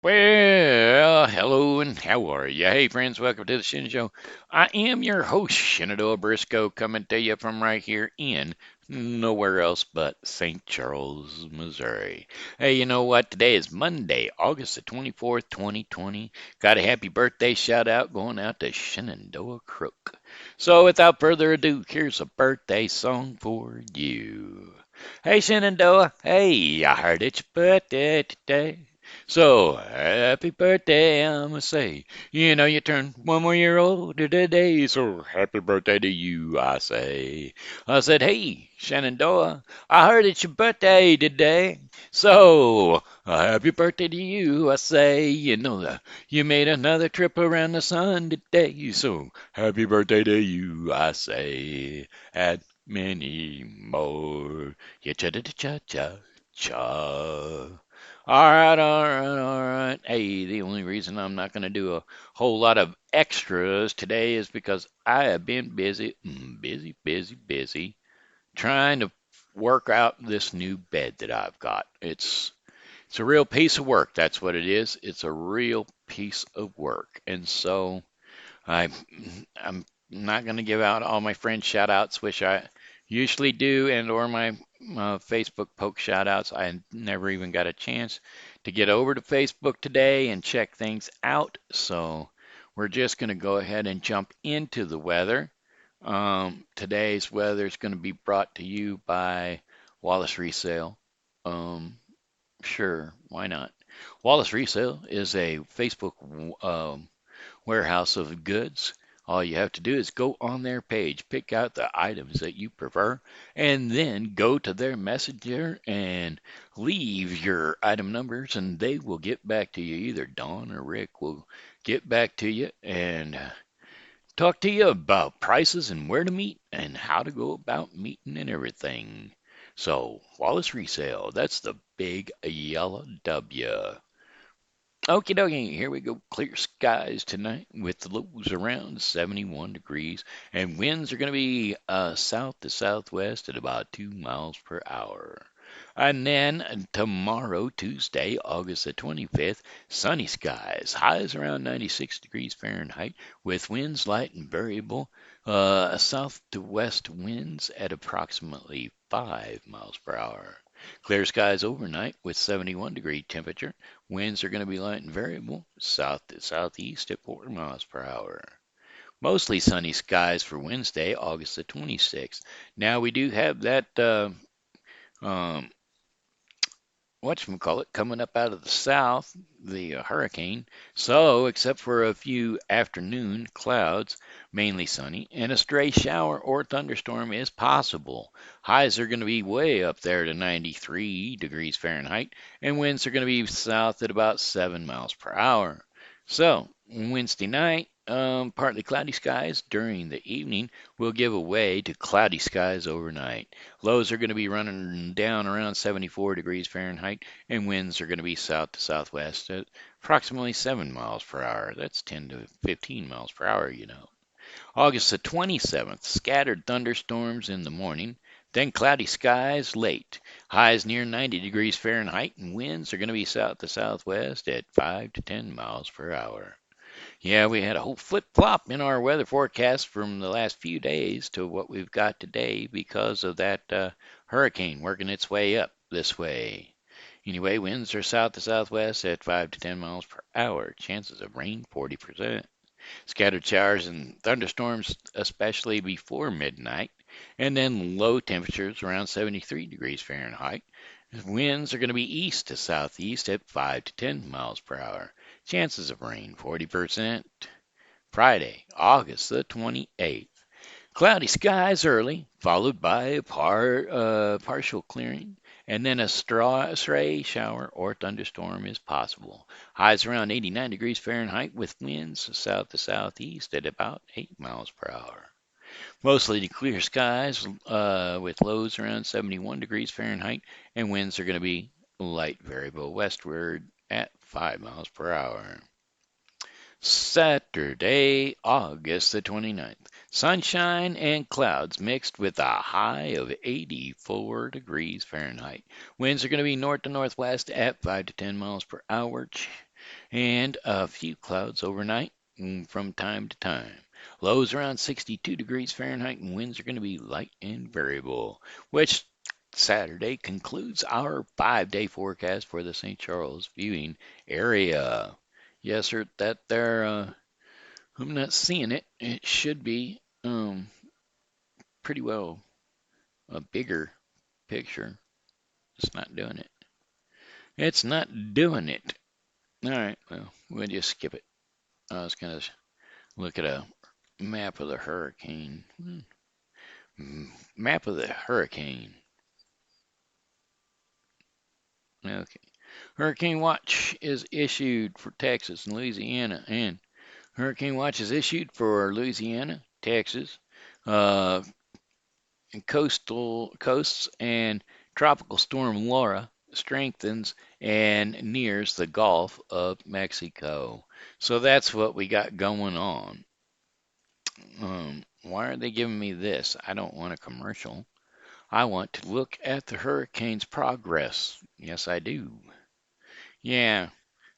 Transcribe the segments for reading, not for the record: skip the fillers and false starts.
Well, hello and how are you? Hey, friends, welcome to the Shen Show. I am your host, Shenandoah Briscoe, coming to you from right here in nowhere else but St. Charles, Missouri. Hey, you know what? Today is Monday, August the 24th, 2020. Got a happy birthday shout out going out to Shenandoah Crook. So, without further ado, here's a birthday song for you. Hey, Shenandoah. Hey, I heard it's your birthday today. So, happy birthday, I'ma say. You know, you turn 1 more year older today, so happy birthday to you, I say. I said, hey, Shenandoah, I heard it's your birthday today. So, happy birthday to you, I say. You know, you made another trip around the sun today, so happy birthday to you, I say. And many more. Ya cha cha cha cha cha. All right. Hey, the only reason I'm not going to do a whole lot of extras today is because I have been busy, busy trying to work out this new bed that I've got. It's a real piece of work. That's what it is. It's a real piece of work. And so I I'm not going to give out all my friend shout outs, which I usually do, and or my Facebook poke shout outs. I never even got a chance to get over to Facebook today and check things out. So we're just going to go ahead and jump into the weather. Today's weather is going to be brought to you by Wallace Resale. Um, sure, why not? Wallace Resale is a Facebook warehouse of goods. All you have to do is go on their page, pick out the items that you prefer, and then go to their messenger and leave your item numbers, and they will get back to you. Either Don or Rick will get back to you and talk to you about prices and where to meet and how to go about meeting and everything. So, Wallace Resale, that's the big yellow W. Okie dokie, here we go. Clear skies tonight with the lows around 71 degrees, and winds are going to be south to southwest at about 2 miles per hour. And then tomorrow, Tuesday, August the 25th, sunny skies, highs around 96 degrees Fahrenheit, with winds light and variable, south to west winds at approximately 5 miles per hour. Clear skies overnight with 71-degree temperature. Winds are going to be light and variable, south to southeast at 4 miles per hour. Mostly sunny skies for Wednesday, August the 26th. Now we do have that um, whatchamacallit coming up out of the south, the hurricane. So, except for a few afternoon clouds, mainly sunny, and a stray shower or thunderstorm is possible. Highs are going to be way up there to 93 degrees Fahrenheit, and winds are going to be south at about 7 miles per hour. So, Wednesday night, partly cloudy skies during the evening will give way to cloudy skies overnight. Lows are going to be running down around 74 degrees Fahrenheit, and winds are going to be south to southwest at approximately 7 miles per hour. That's 10 to 15 miles per hour, you know. August the 27th, scattered thunderstorms in the morning, then cloudy skies late. Highs near 90 degrees Fahrenheit, and winds are going to be south to southwest at 5 to 10 miles per hour. Yeah, we had a whole flip-flop in our weather forecast from the last few days to what we've got today because of that hurricane working its way up this way. Anyway, winds are south to southwest at 5 to 10 miles per hour. Chances of rain 40%. Scattered showers and thunderstorms, especially before midnight, and then low temperatures around 73 degrees Fahrenheit. Winds are going to be east to southeast at 5 to 10 miles per hour. Chances of rain 40%. Friday, August the 28th. Cloudy skies early, followed by a partial clearing, and then a stray shower or thunderstorm is possible. Highs around 89 degrees Fahrenheit with winds south to southeast at about 8 miles per hour. Mostly clear skies with lows around 71 degrees Fahrenheit, and winds are going to be light variable westward at 5 miles per hour. Saturday, August the 29th. Sunshine and clouds mixed with a high of 84 degrees Fahrenheit. Winds are going to be north to northwest at 5 to 10 miles per hour. and a few clouds overnight from time to time. Lows around 62 degrees Fahrenheit and winds are going to be light and variable, which Saturday concludes our 5 day forecast for the St. Charles viewing area. Yes, sir, that there, I'm not seeing it. It should be pretty well a bigger picture. It's not doing it. It's not doing it. All right, well, we'll just skip it. I was going to look at a map of the hurricane. Map of the hurricane. Okay. Hurricane watch is issued for Texas and Louisiana, and hurricane watch is issued for Louisiana, Texas, uh, and coasts, and tropical storm Laura strengthens and nears the Gulf of Mexico. So that's what we got going on. Why are they giving me this? I don't want a commercial. I want to look at the hurricane's progress. Yes, I do. Yeah,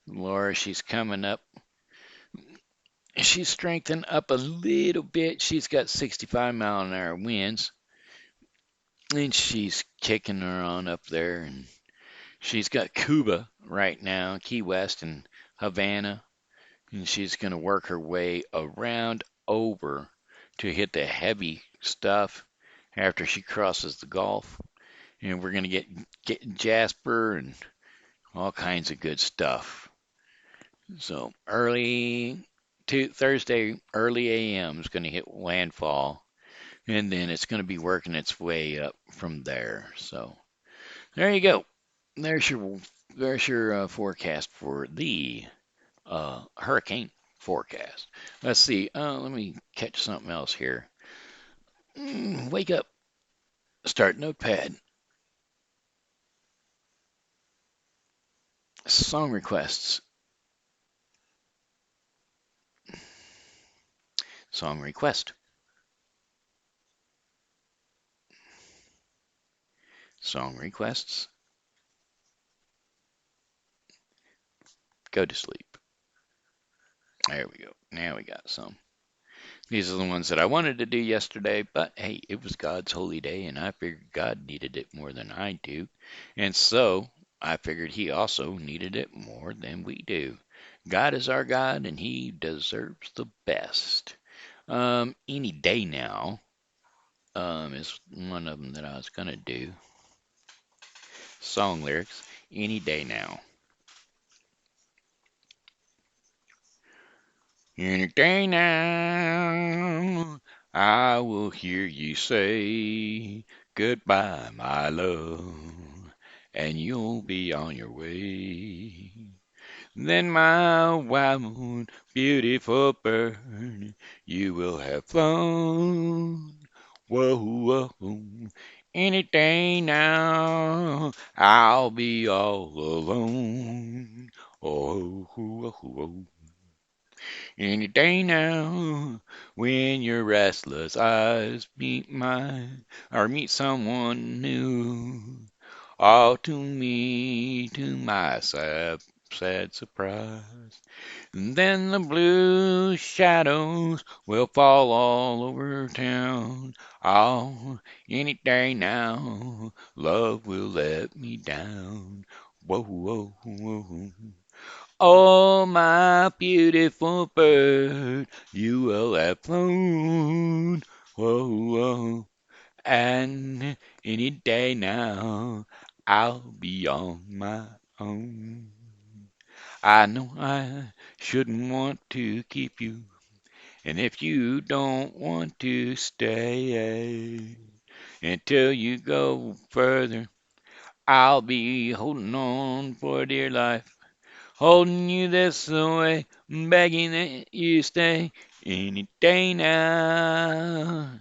Laura, she's coming up. She's strengthened up a little bit. She's got 65-mile-an-hour winds, and she's kicking her on up there. And she's got Cuba right now, Key West and Havana, and she's going to work her way around over to hit the heavy stuff after she crosses the Gulf. And we're going to get Jasper and all kinds of good stuff. So Thursday, early AM is going to hit landfall, and then it's going to be working its way up from there. So there you go. There's your forecast for the hurricane forecast. Let's see. Let me catch something else here. Wake up. Start notepad. Song requests. Song request. Song requests. Go to sleep. There we go. Now we got some. These are the ones that I wanted to do yesterday, but hey, it was God's holy day, and I figured God needed it more than I do. And so I figured He also needed it more than we do. God is our God, and He deserves the best. Any day now is one of them that I was going to do. Song lyrics, any day now. Any day now, I will hear you say goodbye, my love, and you'll be on your way. Then, my wild, beautiful bird, you will have flown. Whoa, whoa, any day now, I'll be all alone. Oh, oh, oh, oh. Any day now, when your restless eyes meet mine, or meet someone new, all to me, to my sad, sad surprise. And then the blue shadows will fall all over town. Oh, any day now, love will let me down. Whoa, whoa, whoa. Oh, my beautiful bird, you will have flown. Whoa, whoa. And any day now, I'll be on my own. I know I shouldn't want to keep you, and if you don't want to stay until you go further, I'll be holding on for dear life. Holding you this way, begging that you stay any day now.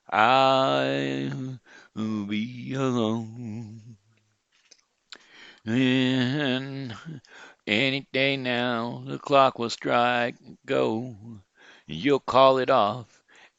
I'll be alone. And any day now, the clock will strike go. You'll call it off,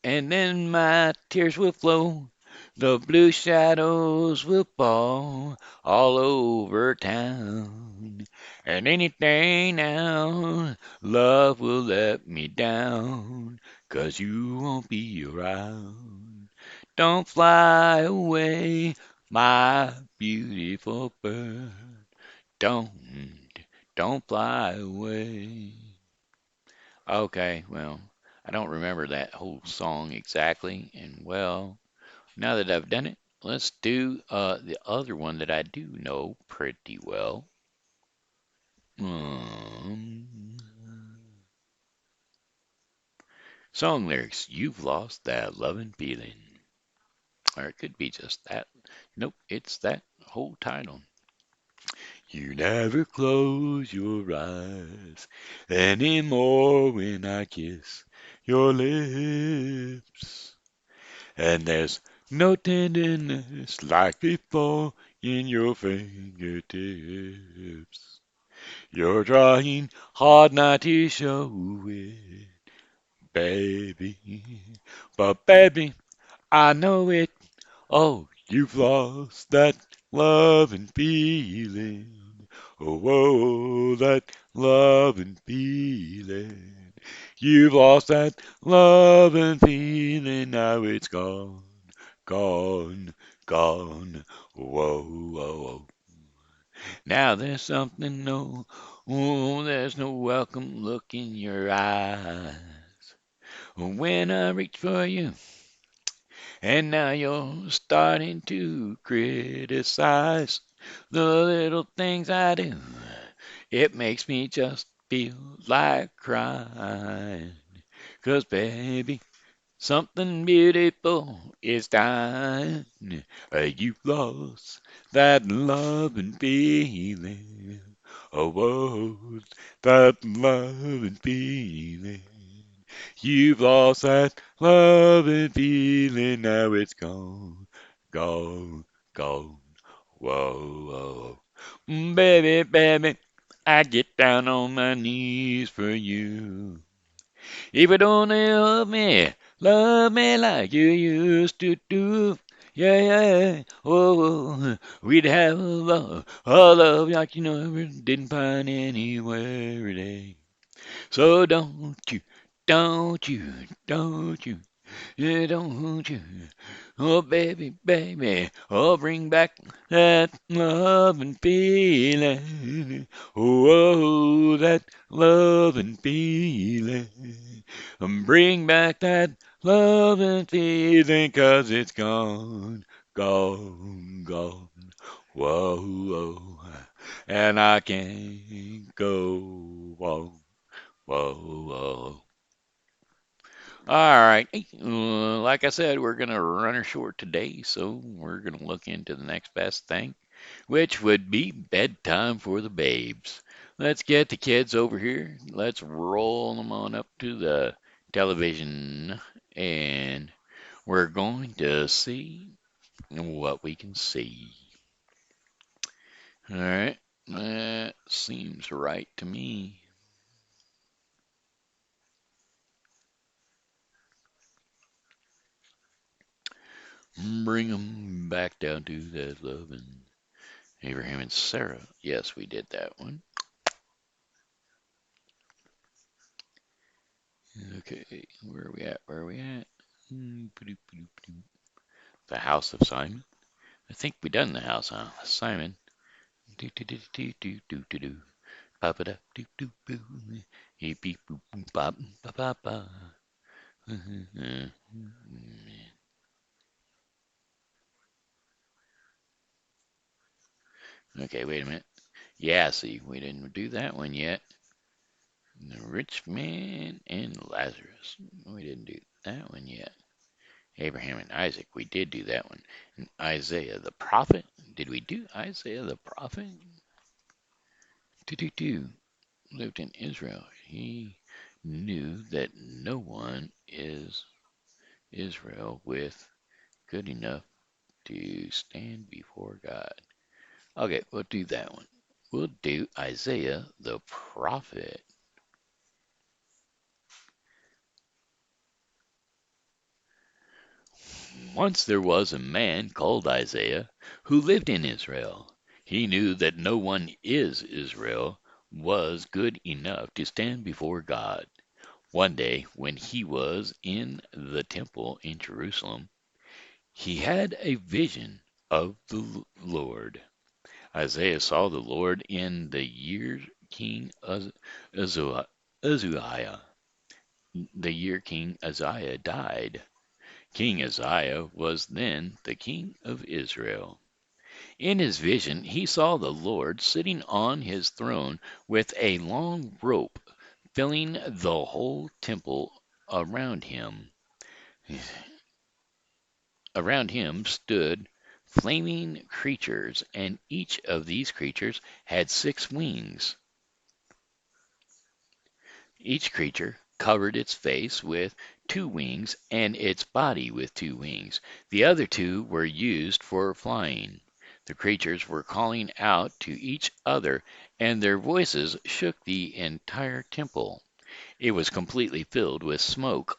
and then my tears will flow. The blue shadows will fall all over town. And anything now, love will let me down, 'cause you won't be around. Don't fly away, my beautiful bird. Don't, don't fly away. Okay, well, I don't remember that whole song exactly, and well, now that I've done it, let's do the other one that I do know pretty well. Um, Song lyrics, you've lost that loving feeling. Or it could be just that. Nope, it's that whole title. You never close your eyes anymore when I kiss your lips. And there's no tenderness like before in your fingertips. You're trying hard not to show it, baby. But baby, I know it. Oh, you've lost that love and feeling. Oh, oh, that love and feeling. You've lost that love and feeling. Now it's gone, gone, gone. Whoa, whoa, whoa. Now there's something new. Oh, there's no welcome look in your eyes. When I reach for you, and now you're starting to criticize the little things I do. It makes me just feel like crying. 'Cause baby, something beautiful is dying. You've lost that love and feeling. Oh, whoa, that love and feeling. You've lost that love and feeling. Now it's gone, gone, gone. Whoa, whoa. Baby, baby, I get down on my knees for you. If you don't love me like you used to do. Yeah, yeah, oh, we'd have a love like you never didn't find anywhere today. So don't you, yeah, don't you, oh baby, baby, oh bring back that love and feeling, oh, that love and feeling, bring back that love and feeling, 'cause it's gone, gone, gone, whoa, whoa, and I can't go on, whoa, whoa. All right. Like I said, we're going to run her short today, so we're going to look into the next best thing, which would be bedtime for the babes. Let's get the kids over here. Let's roll them on up to the television, and we're going to see what we can see. All right. That seems right to me. Bring them back down to that loving. Abraham and Sarah. Yes, we did that one. Okay, where are we at? Where are we at? The House of Simon. I think we done the House of Simon. Do do do do do do do do. Ba ba da do do boo. Hey beep boop boop bop ba ba ba. Okay, wait a minute. Yeah, see, we didn't do that one yet. The rich man and Lazarus. We didn't do that one yet. Abraham and Isaac, we did do that one. And Isaiah the prophet, did we do Isaiah the prophet? Do lived in Israel. He knew that no one is Israel with good enough to stand before God. Okay, we'll do that one. We'll do Isaiah the prophet. Once there was a man called Isaiah who lived in Israel. He knew that no one is Israel was good enough to stand before God. One day, when he was in the temple in Jerusalem, he had a vision of the Lord. Isaiah saw the Lord in the year King Uzziah, the year King Uzziah died. King Uzziah was then the king of Israel. In his vision, he saw the Lord sitting on his throne with a long rope filling the whole temple around him. Around him stood flaming creatures, and each of these creatures had 6 wings. Each creature covered its face with 2 wings and its body with 2 wings. The other 2 were used for flying. The creatures were calling out to each other, and their voices shook the entire temple. It was completely filled with smoke.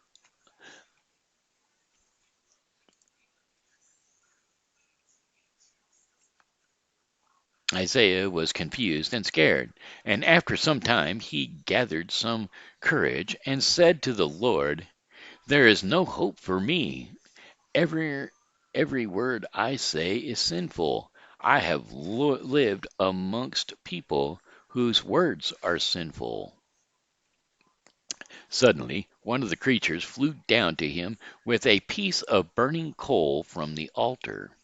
Isaiah was confused and scared, and after some time he gathered some courage and said to the Lord, "There is no hope for me. Every every word I say is sinful. I have lived amongst people whose words are sinful." Suddenly, one of the creatures flew down to him with a piece of burning coal from the altar.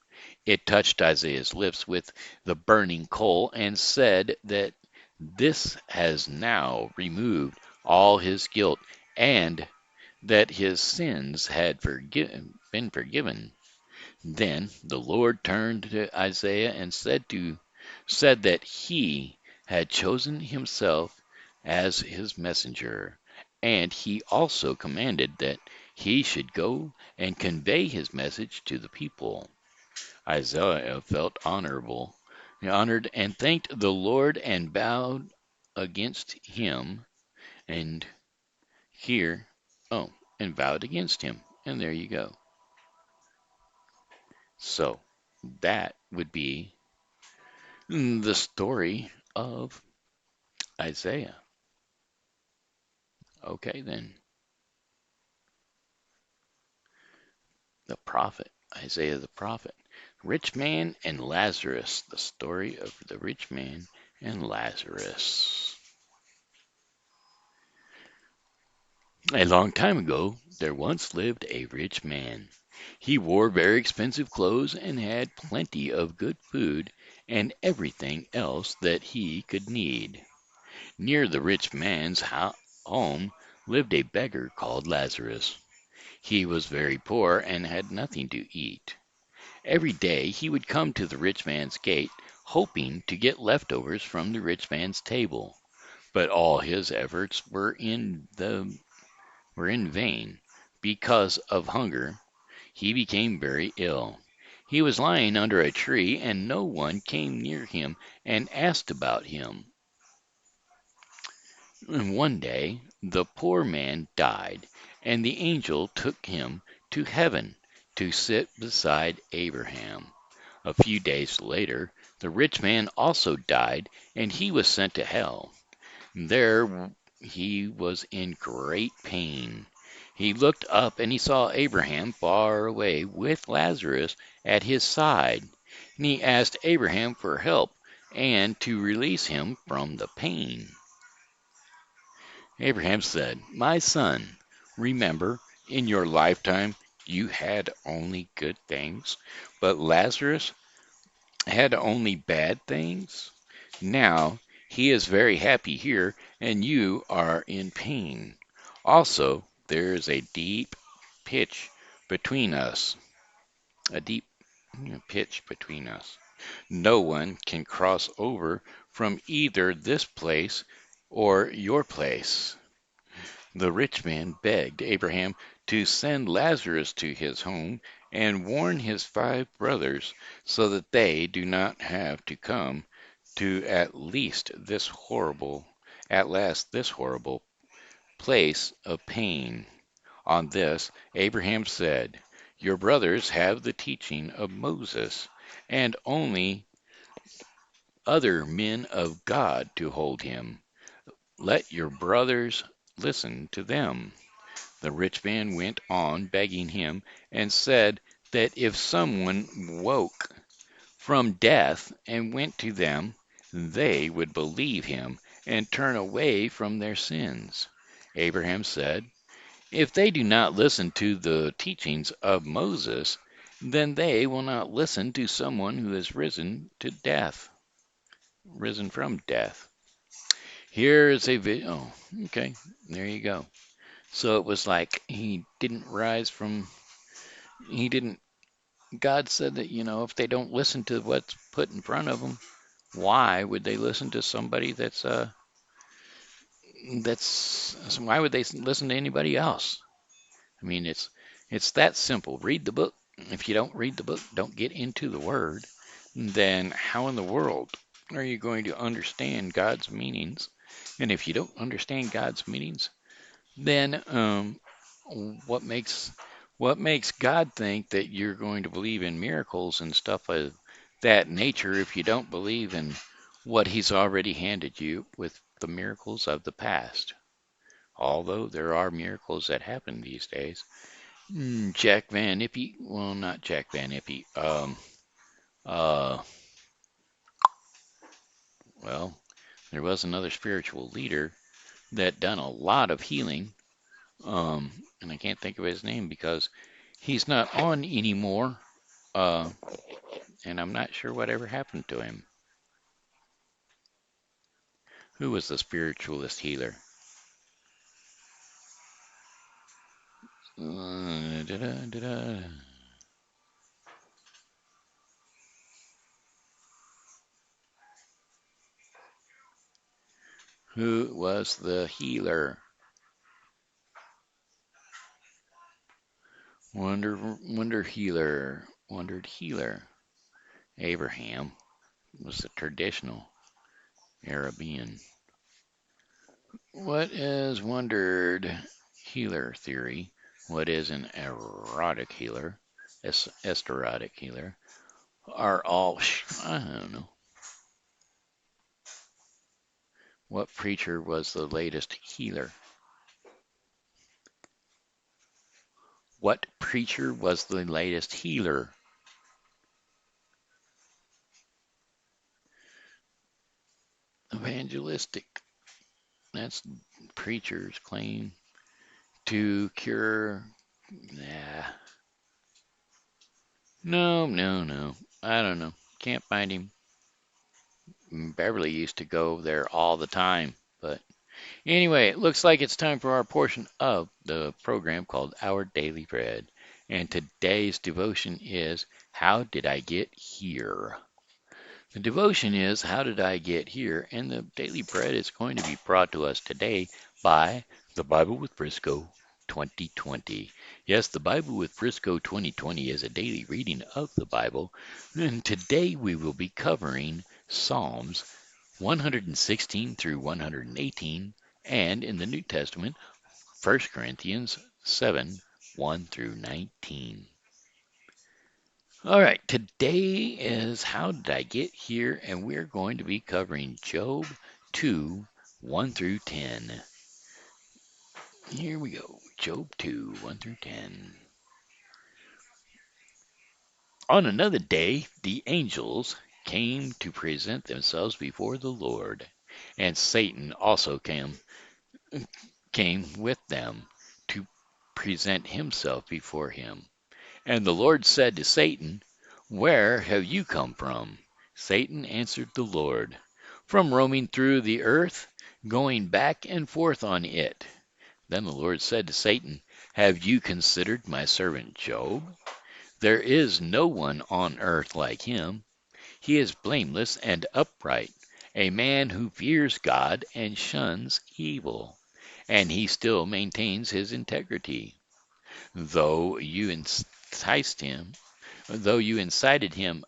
It touched Isaiah's lips with the burning coal and said that this has now removed all his guilt and that his sins had been forgiven. Then the Lord turned to Isaiah and said that he had chosen himself as his messenger, and he also commanded that he should go and convey his message to the people. Isaiah felt honored and thanked the Lord and bowed against him and here oh and bowed against him. And there you go. So that would be the story of Isaiah. Okay, then. The prophet, Isaiah the prophet. Rich man and Lazarus. The story of the rich man and Lazarus. A long time ago, there once lived a rich man. He wore very expensive clothes and had plenty of good food and everything else that he could need. Near the rich man's home lived a beggar called Lazarus. He was very poor and had nothing to eat. Every day he would come to the rich man's gate, hoping to get leftovers from the rich man's table. But all his efforts were in vain. Because of hunger, he became very ill. He was lying under a tree, and no one came near him and asked about him. And one day the poor man died, and the angel took him to heaven to sit beside Abraham. A few days later, the rich man also died, and he was sent to hell. There he was in great pain. He looked up and he saw Abraham far away with Lazarus at his side. And he asked Abraham for help and to release him from the pain. Abraham said, "My son, remember, in your lifetime you had only good things, but Lazarus had only bad things. Now he is very happy here, and you are in pain. Also, there is a deep pitch between us, a deep pitch between us. No one can cross over from either this place or your place." The rich man begged Abraham to send Lazarus to his home and warn his 5 brothers so that they do not have to come to at last this horrible place of pain. On this, Abraham said, Your brothers have the teaching of Moses, and only other men of God to hold him. Let your brothers listen to them. The rich man went on begging him and said that if someone woke from death and went to them, they would believe him and turn away from their sins. Abraham said, if they do not listen to the teachings of Moses, then they will not listen to someone who has risen from death. Here is a video. Oh, okay, there you go. So it was like he didn't, God said that, if they don't listen to what's put in front of them, why would they listen to somebody why would they listen to anybody else? I mean, it's that simple. Read the book. If you don't read the book, don't get into the word, then how in the world are you going to understand God's meanings? And if you don't understand God's meanings, then what makes what makes God think that you're going to believe in miracles and stuff of that nature if you don't believe in what He's already handed you with the miracles of the past? Although there are miracles that happen these days. Jack Van Ippy, well, not Jack Van Ippy. Uh, well, there was another spiritual leader that done a lot of healing. And I can't think of his name because he's not on anymore. Uh, and I'm not sure whatever happened to him. Who was the spiritualist healer? Da-da. Who was the healer? Wondered healer. Abraham was the traditional Arabian. What is wondered healer theory? What is an erotic healer? Erotic healer? Are all, I don't know. What preacher was the latest healer? What preacher was the latest healer? Evangelistic. That's preachers claim to cure. Nah. No. I don't know. Can't find him. Beverly used to go there all the time. But anyway, it looks like it's time for our portion of the program called Our Daily Bread. And today's devotion is, How Did I Get Here? The devotion is, How Did I Get Here? And the daily bread is going to be brought to us today by the Bible with Briscoe 2020. Yes, the Bible with Briscoe 2020 is a daily reading of the Bible. And today we will be covering Psalms 116 through 118, and in the New Testament, 1 Corinthians 7, 1 through 19. All right, today is How Did I Get Here? And we're going to be covering Job 2, 1 through 10. Here we go. Job 2, 1 through 10. On another day, the angels came to present themselves before the Lord, and Satan also came with them to present himself before him. And the Lord said to Satan, Where have you come from? Satan answered the Lord, From roaming through the earth, going back and forth on it. Then the Lord said to Satan, Have you considered my servant Job? There is no one on earth like him. He is blameless and upright, a man who fears God and shuns evil, and he still maintains his integrity. Though you enticed him, though you incited him,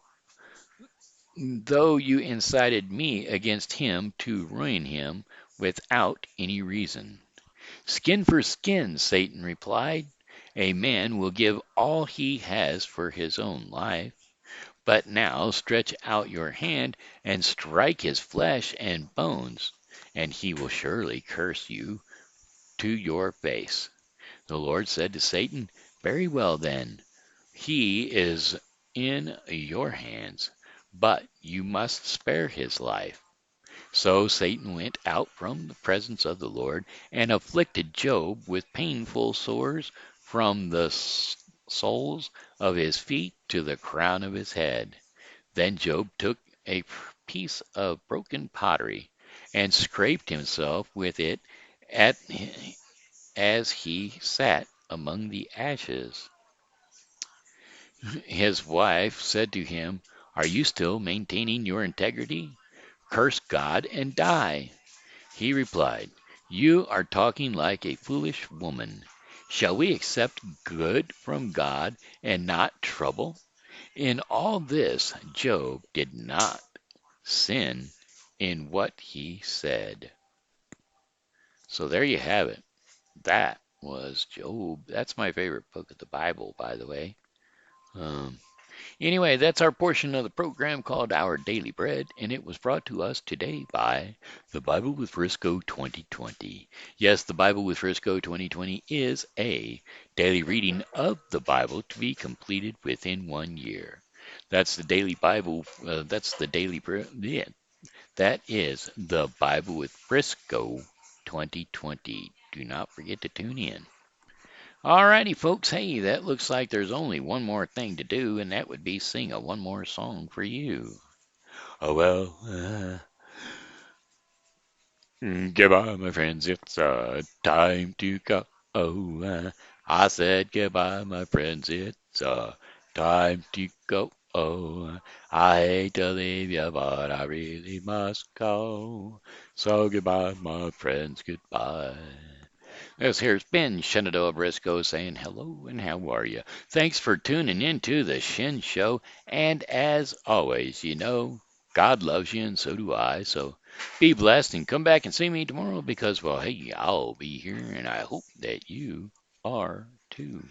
though you incited me against him to ruin him without any reason. Skin for skin, Satan replied. A man will give all he has for his own life. But now stretch out your hand and strike his flesh and bones, and he will surely curse you to your face. The Lord said to Satan, Very well then, he is in your hands, but you must spare his life. So Satan went out from the presence of the Lord and afflicted Job with painful sores from the soles of his feet to the crown of his head. Then Job took a piece of broken pottery and scraped himself with it at, as he sat among the ashes. His wife said to him, Are you still maintaining your integrity? Curse God and die. He replied, You are talking like a foolish woman. Shall we accept good from God and not trouble? In all this, Job did not sin in what he said. So there you have it. That was Job. That's my favorite book of the Bible, by the way. Um, Anyway, that's our portion of the program called Our Daily Bread, and it was brought to us today by the Bible with Frisco 2020. Yes, the Bible with Frisco 2020 is a daily reading of the Bible to be completed within 1 year. That's the daily Bible. That's the daily bread. Yeah, that is the Bible with Frisco 2020. Do not forget to tune in. Alrighty, folks. Hey, that looks like there's only one more thing to do, and that would be sing a one more song for you. Oh, well, goodbye, my friends. It's time to go. I said goodbye, my friends. It's time to go. I hate to leave you, but I really must go. So goodbye, my friends. Goodbye. This here's Ben Shenandoah Briscoe saying hello and how are you? Thanks for tuning in to the Shen Show. And as always, God loves you and so do I. So be blessed and come back and see me tomorrow because, well, hey, I'll be here and I hope that you are too.